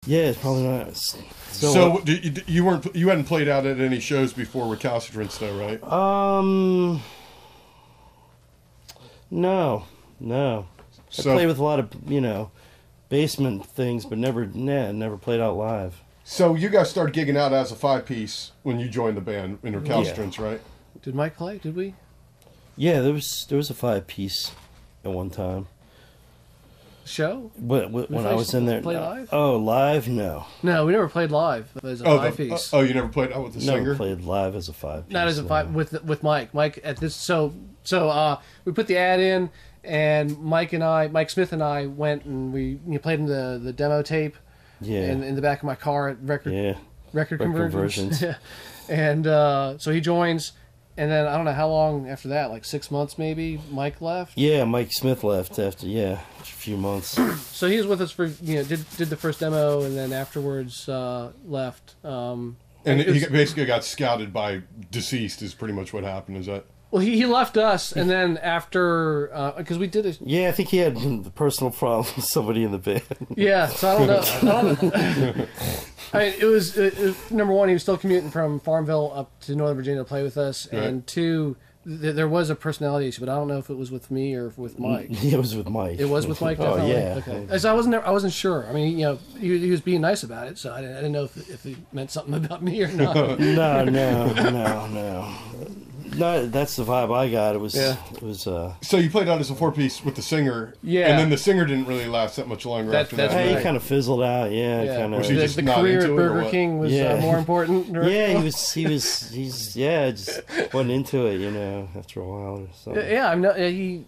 Yeah, it's probably not. So you hadn't played out at any shows before Recalcitrance, though, right? No. I played with a lot of basement things, but never played out live. So you guys started gigging out as a 5-piece when you joined the band in Recalcitrance, right? Did Mike play? Did we? Yeah, there was a 5-piece at one time. Show? When I was in there. Play live? Oh, live? No. No, we never played live as a 5-piece. You never played out with the singer? Never played live as a 5-piece. Not as a 5 with Mike. Mike at this. So we put the ad in, and Mike Smith and I went and we played in the demo tape. Yeah. In the back of my car at record conversions. Yeah. And so he joins, and then I don't know how long after that, like 6 months maybe. Mike left. Yeah, Mike Smith left after a few months. So he was with us for did the first demo, and then afterwards left. And he basically got scouted by Deceased. Is pretty much what happened. Is that? Well, he left us, and then after because we did it. Yeah, I think he had a personal problem with somebody in the band. Yeah, so I don't know. I mean, it was number one, he was still commuting from Farmville up to Northern Virginia to play with us, right. And two, there was a personality issue, but I don't know if it was with me or with Mike. It was with Mike. It was with Mike, definitely? Oh, yeah. Okay. So I wasn't sure. I mean, he was being nice about it, so I didn't know if he meant something about me or not. No. No, that's the vibe I got. It was. So you played out as a 4-piece with the singer, yeah, and then the singer didn't really last that much longer after that. He kind of fizzled out. Yeah. Kind of. Was he just the not career into at Burger King was more important. Right? Yeah, he's just wasn't into it. After a while or something. Yeah, I'm not. He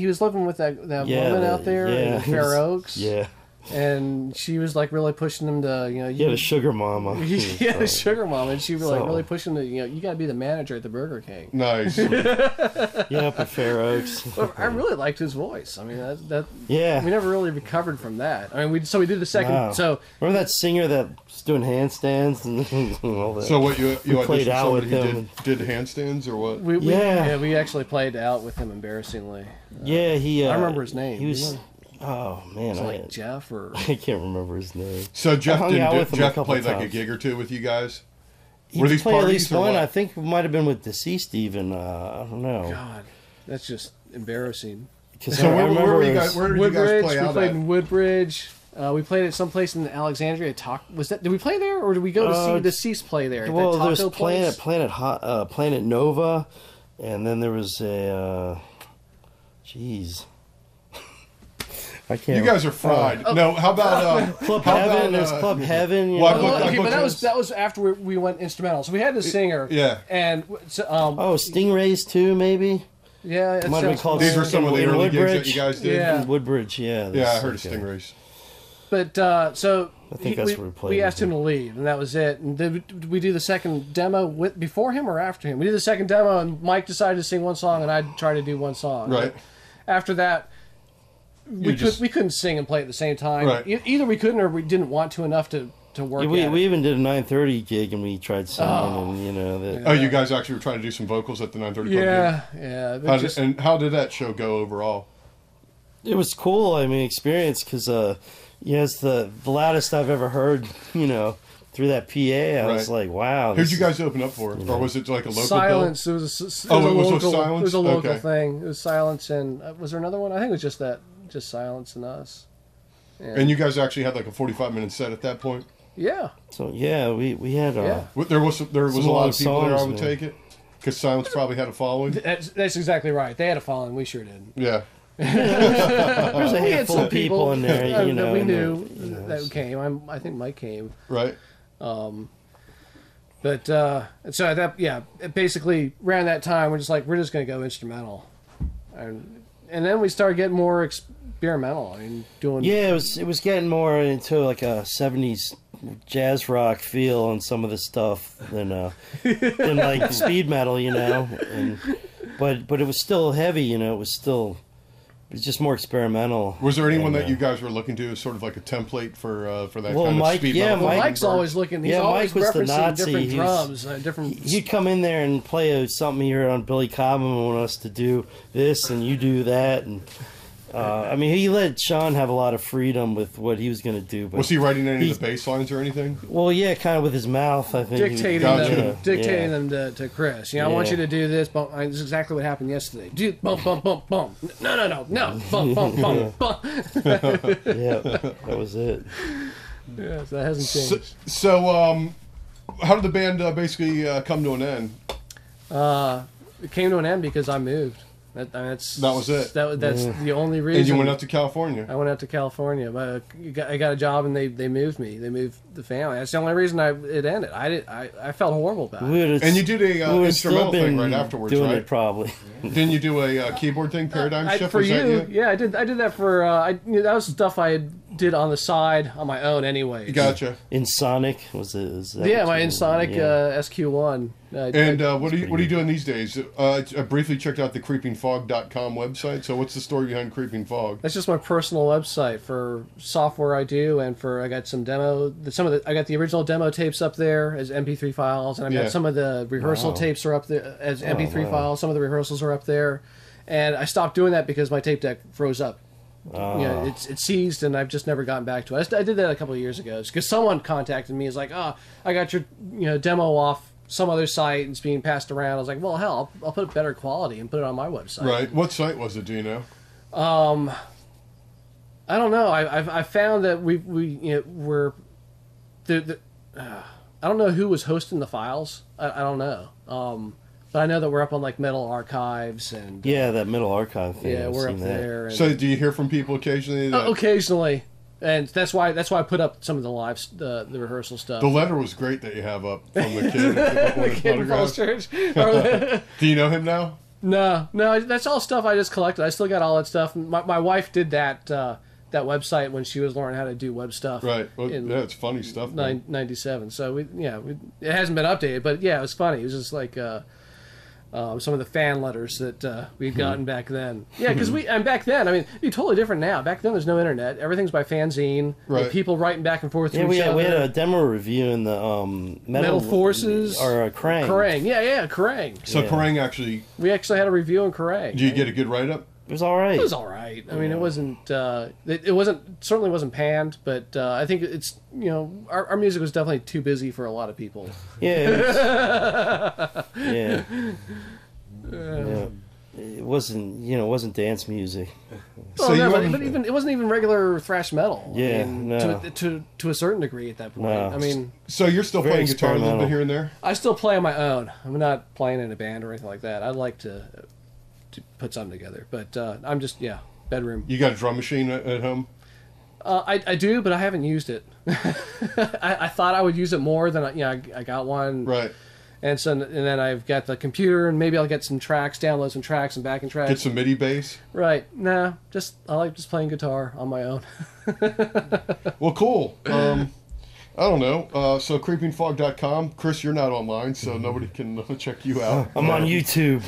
was living with that woman out there in Fair Oaks. Yeah. And she was like really pushing him to, He had a sugar mama. A sugar mama, and she was like really pushing him to, you got to be the manager at the Burger King. Nice. Yeah, up at Fair Oaks. Well, I really liked his voice. I mean, that. Yeah. We never really recovered from that. I mean, we did the second. Wow. So remember that singer that was doing handstands and all that. So what you played auditioned out with somebody him? who did handstands or what? We actually played out with him embarrassingly. I remember his name. He was. Oh man, was it like Jeff or I can't remember his name. So Jeff Jeff played like a gig or two with you guys. Were these parties at least one? I think it might have been with Deceased even. I don't know. God, that's just embarrassing. So where did you guys play out? We played in Woodbridge. We played at some place in Alexandria. Did we play there, or did we go to see Deceased play there? Well, there's Planet Nova, and then there was a. I can't. You guys are fried. No, how about Club Heaven? There's Club Heaven. But that was after we went instrumental. So we had the singer. Yeah. And Stingrays too, maybe. Yeah, it might have been called. These were some of the early gigs that you guys did. Yeah, Woodbridge. Yeah. Yeah, I heard of Stingrays. But so I think that's where we played. We asked him to leave, and that was it. And did we do the second demo before him or after him? We did the second demo, and Mike decided to sing one song, and I tried to do one song. Right. After that. We couldn't sing and play at the same time. Right. Either we couldn't or we didn't want to enough to work. Yeah, we even did a 9:30 gig and we tried singing and you guys actually were trying to do some vocals at the 9:30 club. Yeah. And how did that show go overall? It was cool. I mean, experience because it's the loudest I've ever heard. Through that PA, I was like, "Wow!" Who'd you guys open up for, or was it like a local? Silence. Bill? It was a Silence. It was a local thing. It was Silence, and was there another one? I think it was just Silence and us. And you guys actually had like a 45-minute set at that point. Yeah. So we had there was a lot of people there. I would take it because Silence probably had a following. That's exactly right. They had a following. We sure did. Yeah. There's a handful of people in there, that we knew that came. I think Mike came. Right. But so that basically around that time we're just going to go instrumental, and then we started getting more experimental. I mean, doing it was getting more into like a 70s jazz rock feel on some of the stuff than like speed metal, but it was still heavy, it was just more experimental. Was there anyone that you guys were looking to as sort of like a template for that kind of speed metal? Mike's always looking. He's always Mike was the referencing Nazi. different drums, different. He'd come in there and play something he heard on Billy Cobham and want us to do this and you do that, and I mean, he let Sean have a lot of freedom with what he was going to do. But Was he writing any of the bass lines or anything? Well, yeah, kind of with his mouth, I think. Dictating them to Chris. You know, I want you to do this. Bump. This is exactly what happened yesterday. Do bump, bump, bump, bump. No. Bump, bump, bump, bump. Yeah, that was it. Yeah, so that hasn't changed. So, how did the band basically come to an end? It came to an end because I moved. That was it. That's the only reason. And you went out to California. I went out to California, but I got a job and they moved me. They moved the family. That's the only reason it ended. I felt horrible about it. And you did a instrumental thing right afterwards, doing right? It probably. Didn't you do a keyboard thing, Paradigm Shift? For you, yeah, I did that for. That was stuff I did on the side on my own anyway. Gotcha. In Sonic was it? Yeah, my InSonic SQ1. And what are you doing these days? I briefly checked out the creepingfog.com website. So what's the story behind Creeping Fog? That's just my personal website for software I do, and I got some demo. I got the original demo tapes up there as MP3 files, and I've got some of the rehearsal tapes are up there as MP3 files. Some of the rehearsals are up there, and I stopped doing that because my tape deck froze up. It seized, and I've just never gotten back to it. I did that a couple of years ago because someone contacted me. Is like, I got your demo off some other site and it's being passed around. I was like, well, hell, I'll put better quality and put it on my website. Right. What site was it? Do you know? I don't know. I found that we're I don't know who was hosting the files. I don't know. But I know that we're up on like Metal Archives and that Metal Archive thing. Yeah, we're up there. So do you hear from people occasionally? Occasionally, and that's why I put up some of the rehearsal stuff. The letter was great that you have up from the kid. The kid from Falls Church. Do you know him now? No, that's all stuff I just collected. I still got all that stuff. My wife did that website when she was learning how to do web stuff. Right. Well, it's funny stuff. 97. So it hasn't been updated, but yeah, it was funny. It was just like some of the fan letters that we'd gotten back then. Yeah, because back then, I mean, it'd be totally different now. Back then, there's no internet. Everything's by fanzine. Right. People writing back and forth. Yeah, we had a demo review in the Metal Forces or Kerrang. Kerrang, yeah, Kerrang. So Kerrang actually. We actually had a review on Kerrang. Did you get a good write up? It was all right. It was all right. I mean, it wasn't. Certainly wasn't panned, but I think it's our music was definitely too busy for a lot of people. Yeah. Yeah. It wasn't dance music. Well, but even it wasn't even regular thrash metal. Yeah, to a certain degree at that point. No. I mean, so you're still playing guitar a little bit here and there? I still play on my own. I'm not playing in a band or anything like that. I'd like to put something together, but I'm just bedroom. You got a drum machine at home? I do, but I haven't used it. I thought I would use it more than I got one. Right. And then I've got the computer, and maybe I'll get some tracks, download some tracks, and backing tracks. Get some MIDI bass. Right? Nah, I like just playing guitar on my own. Well, cool. I don't know. So creepingfog.com. Chris, you're not online, so nobody can check you out. I'm on YouTube.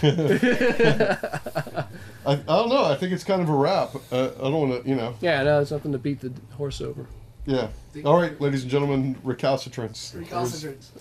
I don't know. I think it's kind of a wrap. I don't want to, Yeah, no, it's nothing to beat the horse over. Yeah. All right, ladies and gentlemen, Recalcitrance. Recalcitrance.